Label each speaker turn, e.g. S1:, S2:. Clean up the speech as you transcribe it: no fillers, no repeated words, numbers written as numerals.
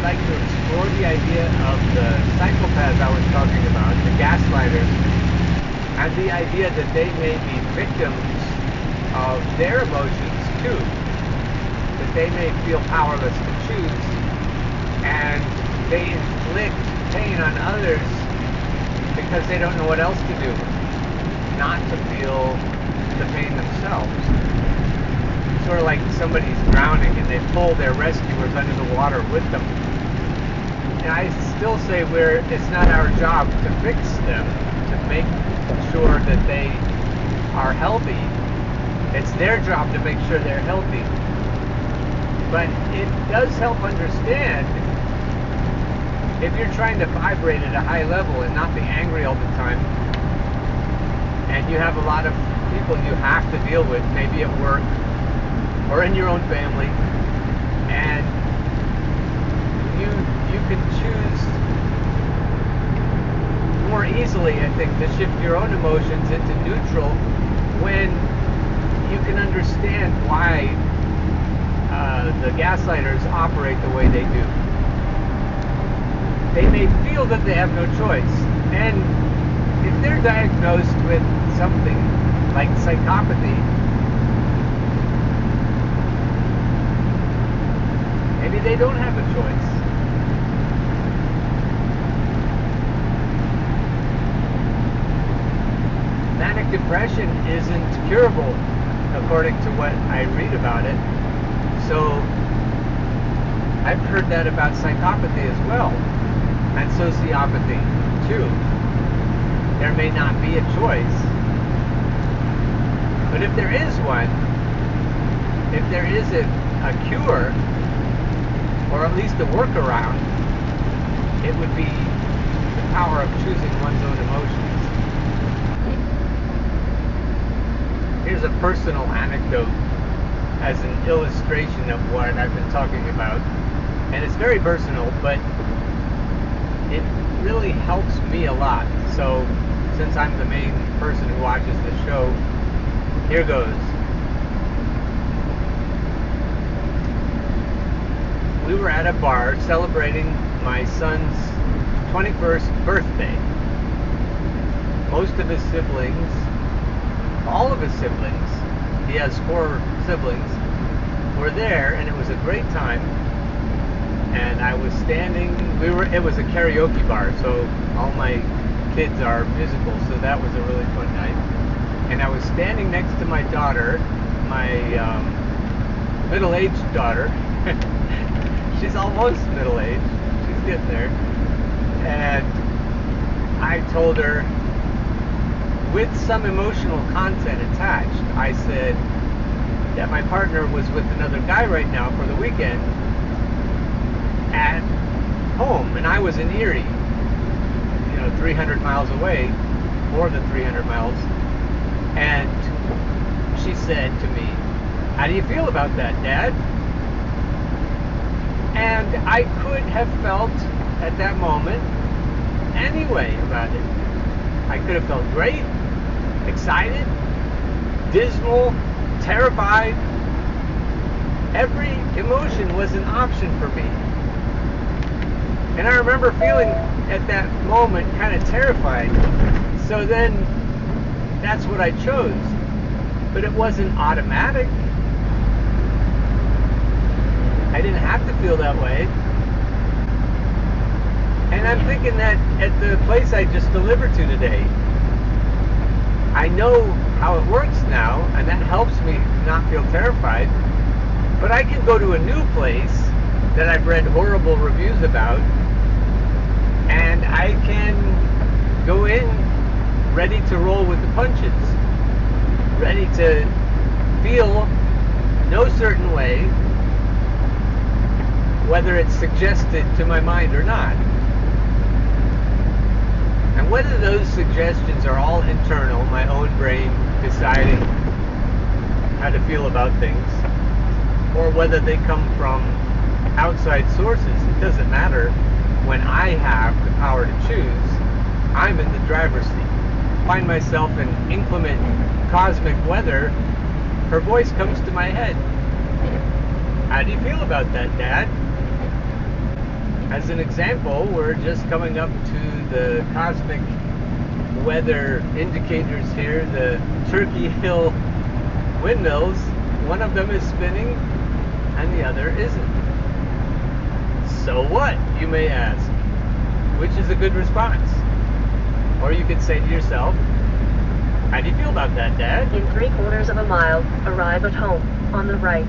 S1: I'd like to explore the idea of the psychopaths I was talking about, the gaslighters, and the idea that they may be victims of their emotions too, that they may feel powerless to choose, and they inflict pain on others because they don't know what else to do, not to feel the pain themselves. Sort of like somebody's drowning and they pull their rescuers under the water with them. And I still say it's not our job to fix them, to make sure that they are healthy. It's their job to make sure they're healthy. But it does help understand if you're trying to vibrate at a high level and not be angry all the time, and you have a lot of people you have to deal with, maybe at work or in your own family, and you can choose more easily, I think, to shift your own emotions into neutral when you can understand why the gaslighters operate the way they do. They may feel that they have no choice, and if they're diagnosed with something like psychopathy, maybe they don't have a choice. Manic depression isn't curable, according to what I read about it. So I've heard that about psychopathy as well, and sociopathy too. There may not be a choice, but if there is one, if there is a cure, or at least a workaround, it would be the power of choosing one's own emotions. Here's a personal anecdote as an illustration of what I've been talking about. And it's very personal, but it really helps me a lot. So, since I'm the main person who watches the show, here goes. We were at a bar celebrating my son's 21st birthday. Most of his siblings, all of his siblings, he has 4 siblings, were there, and it was a great time. And I was standing, it was a karaoke bar, so all my kids are musical, so that was a really fun night. And I was standing next to my daughter, my middle-aged daughter. She's almost middle-aged, she's getting there. And I told her, with some emotional content attached, I said that my partner was with another guy right now for the weekend at home, and I was in Erie, 300 miles away, more than 300 miles, and she said to me, "How do you feel about that, Dad?" And I could have felt at that moment anyway about it. I could have felt great, excited, dismal, terrified. Every emotion was an option for me. And I remember feeling at that moment kind of terrified. So then that's what I chose. But it wasn't automatic. I didn't have to feel that way. And I'm thinking that at the place I just delivered to today, I know how it works now, and that helps me not feel terrified. But I can go to a new place that I've read horrible reviews about, and I can go in ready to roll with the punches, ready to feel no certain way, whether it's suggested to my mind or not. And whether those suggestions are all internal, my own brain deciding how to feel about things, or whether they come from outside sources, it doesn't matter. When I have the power to choose, I'm in the driver's seat. Find myself in inclement cosmic weather, her voice comes to my head. "How do you feel about that, Dad?" As an example, we're just coming up to the cosmic weather indicators here, the Turkey Hill windmills. One of them is spinning and the other isn't. So what, you may ask? Which is a good response? Or you could say to yourself, how do you feel about that, Dad?
S2: In 3/4 of a mile, arrive at home, on the right.